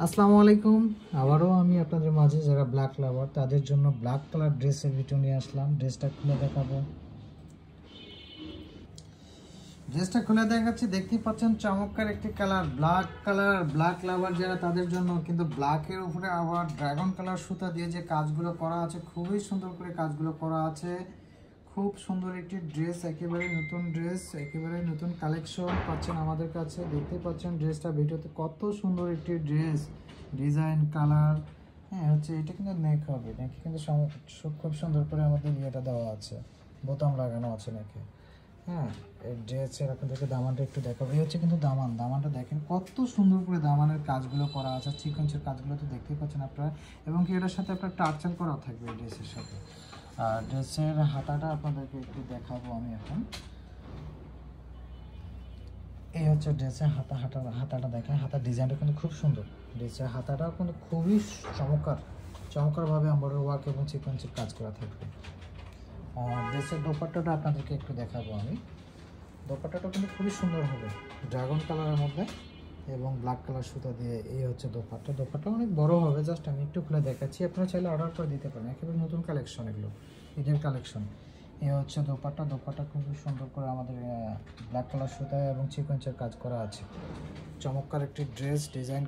আসসালামু আলাইকুম। আবারও আমি আপনাদের মাঝে যারা ব্ল্যাক লাভার তাদের জন্য ব্ল্যাক কালার ড্রেসের ভিডিও নিয়ে আসলাম। ড্রেসটা খুলে দেখাবো। ড্রেসটা খুলে দেখাচ্ছি, দেখতেই পাচ্ছেন চমৎকার একটি কালার, ব্ল্যাক কালার। ব্ল্যাক লাভার যারা তাদের জন্য, কিন্তু ব্ল্যাকের উপরে আবার ড্রাগন কালার সুতা দিয়ে যে কাজগুলো করা আছে, খুবই সুন্দর করে কাজগুলো করা আছে। খুব সুন্দর একটি ড্রেস, একেবারে নতুন ড্রেস, একেবারে নতুন কালেকশন পাচ্ছেন আমাদের কাছে। দেখতে পাচ্ছেন ড্রেসটা ভিডিওতে কত সুন্দর একটি ড্রেস, ডিজাইন কালার। হ্যাঁ হচ্ছে এটা কিন্তু নেক হবে, নেকে কিন্তু খুব সুন্দর করে আমাদের ইয়েটা দেওয়া আছে, বোতাম লাগানো আছে নেকে। হ্যাঁ, এই ড্রেসের আপনাদেরকে দামানটা একটু দেখাবো। এই হচ্ছে কিন্তু দামানটা দেখেন কত সুন্দর করে দামানের কাজগুলো করা আছে, সিকোয়েন্সের কাজগুলো তো দেখতেই পাচ্ছেন আপনারা। এবং কি এটার সাথে আপনার টার্চাল করা থাকবে এই ড্রেসের সাথে। আর ড্রেসের হাতাটা আপনাদেরকে একটু দেখাবো আমি এখন। এই হচ্ছে ড্রেসের হাতাটা দেখেন, হাতার ডিজাইনটা কিন্তু খুব সুন্দর। ড্রেসের হাতাটাও কিন্তু খুবই চমৎকারভাবে এমব্রয়ডারি ওয়ার্ক এবং সিকোয়েন্সের কাজ করা থাকবে। আর ড্রেসের দোপাট্টাটা আপনাদেরকে একটু দেখাবো আমি। দোপাট্টাটা কিন্তু খুবই সুন্দর হবে, ড্রাগন কালারের মধ্যে এবং ব্ল্যাক কালার সুতা দিয়ে। এই হচ্ছে দোপাট্টা অনেক বড় হবে। জাস্ট আমি একটু খুলে দেখাচ্ছি, আপনারা চাইলে অর্ডার করে দিতে পারেন। একেবারে নতুন কালেকশন, এগুলো ঈদের কালেকশন। এই হচ্ছে দোপাট্টা খুবই সুন্দর করে আমাদের ব্ল্যাক কালার সুতা এবং সিকোয়েন্সের কাজ করা আছে। চমৎকার একটি ড্রেস, ডিজাইন